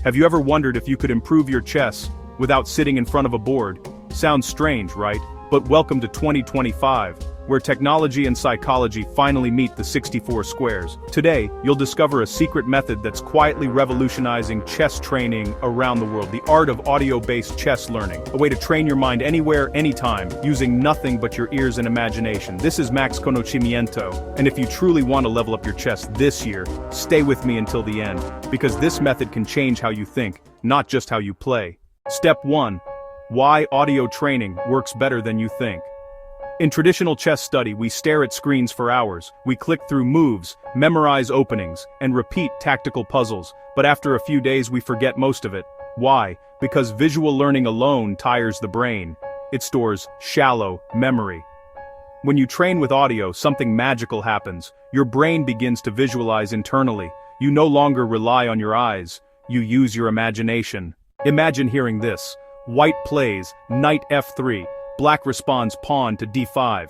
Have you ever wondered if you could improve your chess without sitting in front of a board? Sounds strange, right? But welcome to 2025, where technology and psychology finally meet the 64 squares. Today, you'll discover a secret method that's quietly revolutionizing chess training around the world, the art of audio-based chess learning, a way to train your mind anywhere, anytime, using nothing but your ears and imagination. This is Max Conocimiento, and if you truly want to level up your chess this year, stay with me until the end, because this method can change how you think, not just how you play. Step 1. Why audio training works better than you think. In traditional chess study, we stare at screens for hours, we click through moves, memorize openings, and repeat tactical puzzles, but after a few days we forget most of it. Why? Because visual learning alone tires the brain. It stores shallow memory. When you train with audio, something magical happens. Your brain begins to visualize internally. You no longer rely on your eyes, you use your imagination. Imagine hearing this. White plays, knight f3, black responds pawn to d5.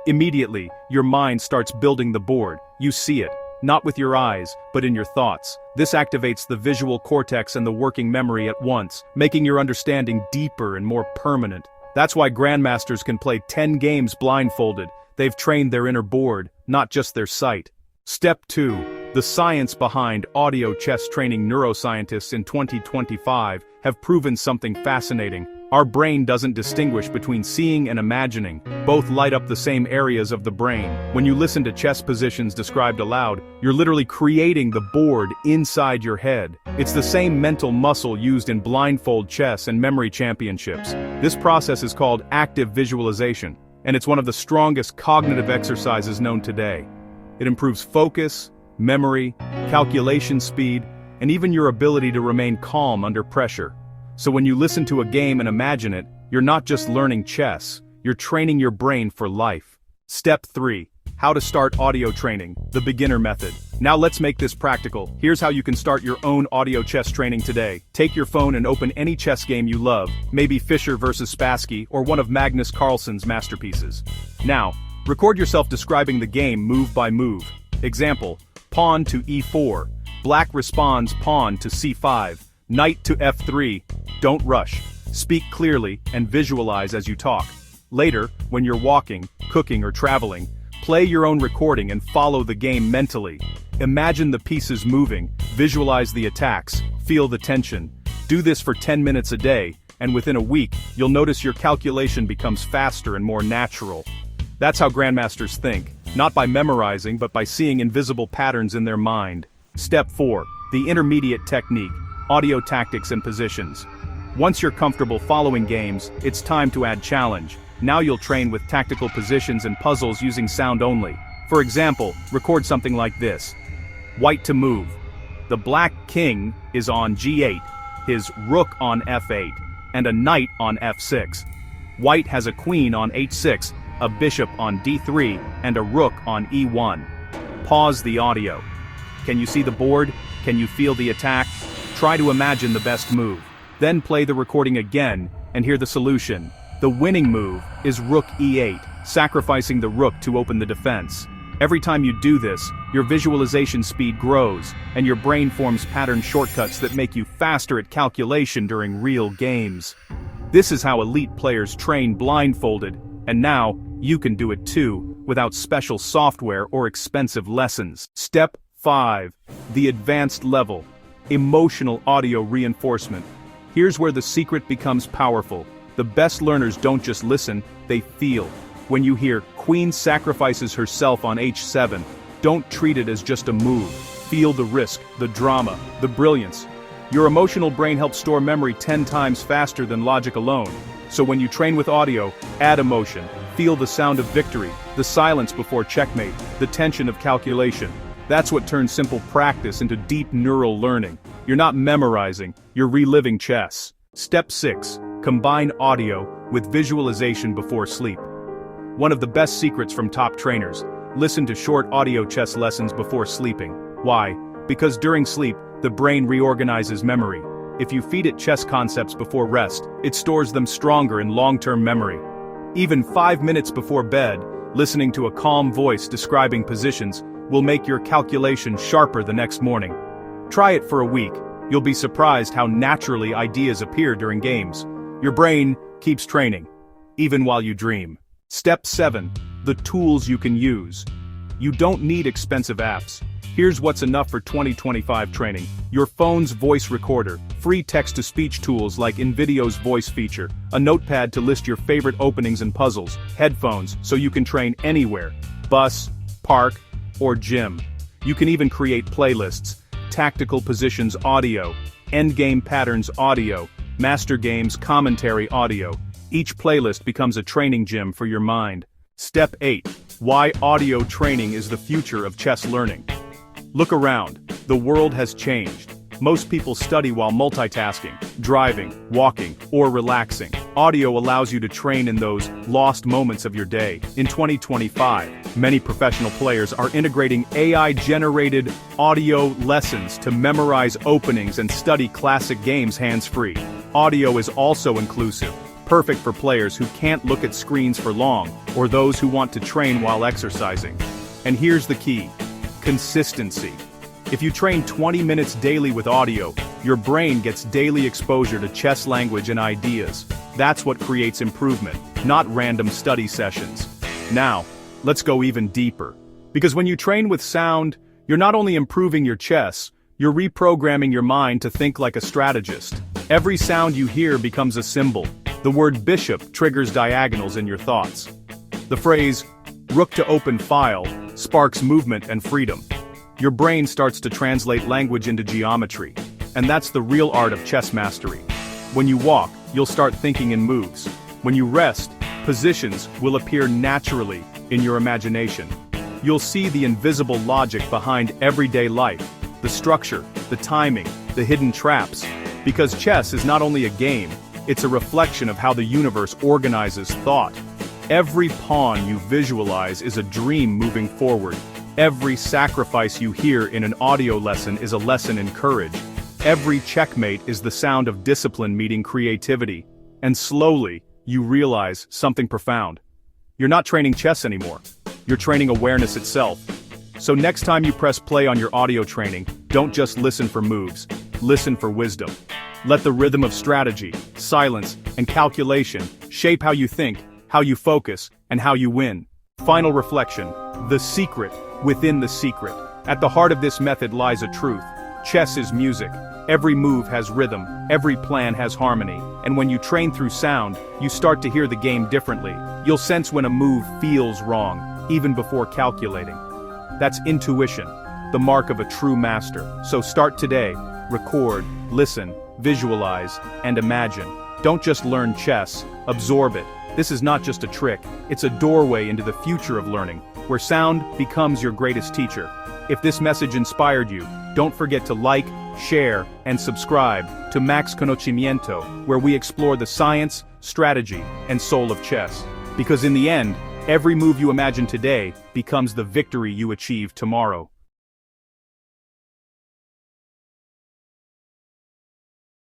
Immediately, your mind starts building the board. You see it, not with your eyes, but in your thoughts. This activates the visual cortex and the working memory at once, making your understanding deeper and more permanent. That's why grandmasters can play 10 games blindfolded. They've trained their inner board, not just their sight. Step 2. The science behind audio chess training. Neuroscientists in 2025 have proven something fascinating. Our brain doesn't distinguish between seeing and imagining. Both light up the same areas of the brain. When you listen to chess positions described aloud, you're literally creating the board inside your head. It's the same mental muscle used in blindfold chess and memory championships. This process is called active visualization, and it's one of the strongest cognitive exercises known today. It improves focus, memory, calculation speed, and even your ability to remain calm under pressure. So when you listen to a game and imagine it, you're not just learning chess, you're training your brain for life. Step 3. How to start audio training, the beginner method. Now let's make this practical. Here's how you can start your own audio chess training today. Take your phone and open any chess game you love, maybe Fischer vs. Spassky or one of Magnus Carlsen's masterpieces. Now, record yourself describing the game move by move. Example, pawn to e4, black responds pawn to c5, knight to f3. Don't rush. Speak clearly and visualize as you talk. Later, when you're walking, cooking or traveling, play your own recording and follow the game mentally. Imagine the pieces moving, visualize the attacks, feel the tension. Do this for 10 minutes a day, and within a week, you'll notice your calculation becomes faster and more natural. That's how grandmasters think, not by memorizing but by seeing invisible patterns in their mind. Step 4. The intermediate technique, audio tactics and positions. Once you're comfortable following games, it's time to add challenge. Now you'll train with tactical positions and puzzles using sound only. For example, record something like this. White to move. The black king is on g8, his rook on f8, and a knight on f6. White has a queen on h6, a bishop on d3, and a rook on e1. Pause the audio. Can you see the board? Can you feel the attack? Try to imagine the best move. Then play the recording again, and hear the solution. The winning move is rook e8, sacrificing the rook to open the defense. Every time you do this, your visualization speed grows, and your brain forms pattern shortcuts that make you faster at calculation during real games. This is how elite players train blindfolded, and now, you can do it too, without special software or expensive lessons. Step 5. The advanced level. Emotional audio reinforcement. Here's where the secret becomes powerful. The best learners don't just listen, they feel. When you hear, Queen sacrifices herself on h7, don't treat it as just a move. Feel the risk, the drama, the brilliance. Your emotional brain helps store memory 10 times faster than logic alone. So when you train with audio, add emotion. Feel the sound of victory, the silence before checkmate, the tension of calculation. That's what turns simple practice into deep neural learning. You're not memorizing, you're reliving chess. Step 6. Combine audio with visualization before sleep. One of the best secrets from top trainers. Listen to short audio chess lessons before sleeping. Why? Because during sleep, the brain reorganizes memory. If you feed it chess concepts before rest, it stores them stronger in long-term memory. Even 5 minutes before bed, listening to a calm voice describing positions will make your calculation sharper the next morning. Try it for a week, You'll be surprised how naturally ideas appear during games. Your brain keeps training, even while you dream. Step 7. The tools you can use. You don't need expensive apps. Here's what's enough for 2025 training. Your phone's voice recorder, free text-to-speech tools like InVideo's voice feature, a notepad to list your favorite openings and puzzles, headphones so you can train anywhere, bus, park, or gym. You can even create playlists, tactical positions audio, endgame patterns audio, master games commentary audio. Each playlist becomes a training gym for your mind. Step 8. Why audio training is the future of chess learning. Look around. The world has changed. Most people study while multitasking, driving, walking, or relaxing. Audio allows you to train in those lost moments of your day. In 2025, many professional players are integrating AI-generated audio lessons to memorize openings and study classic games hands-free. Audio is also inclusive, perfect for players who can't look at screens for long, or those who want to train while exercising. And here's the key: consistency. If you train 20 minutes daily with audio, your brain gets daily exposure to chess language and ideas. That's what creates improvement, not random study sessions. Now, let's go even deeper. Because when you train with sound, you're not only improving your chess, you're reprogramming your mind to think like a strategist. Every sound you hear becomes a symbol. The word bishop triggers diagonals in your thoughts. The phrase, rook to open file, sparks movement and freedom. Your brain starts to translate language into geometry. And that's the real art of chess mastery. When you walk, you'll start thinking in moves. When you rest, positions will appear naturally in your imagination. You'll see the invisible logic behind everyday life, the structure, the timing, the hidden traps. Because chess is not only a game, it's a reflection of how the universe organizes thought. Every pawn you visualize is a dream moving forward. Every sacrifice you hear in an audio lesson is a lesson in courage. Every checkmate is the sound of discipline meeting creativity. And slowly, you realize something profound. You're not training chess anymore. You're training awareness itself. So next time you press play on your audio training, don't just listen for moves. Listen for wisdom. Let the rhythm of strategy, silence, and calculation shape how you think, how you focus, and how you win. Final reflection. The secret within the secret. At the heart of this method lies a truth. Chess is music. Every move has rhythm, every plan has harmony, and when you train through sound, you start to hear the game differently. You'll sense when a move feels wrong, even before calculating. That's intuition, the mark of a true master. So start today. Record, listen, visualize, and imagine. Don't just learn chess, absorb it. This is not just a trick, it's a doorway into the future of learning, where sound becomes your greatest teacher. If this message inspired you, don't forget to like, share, and subscribe to Max Conocimiento, where we explore the science, strategy, and soul of chess. Because in the end, every move you imagine today becomes the victory you achieve tomorrow.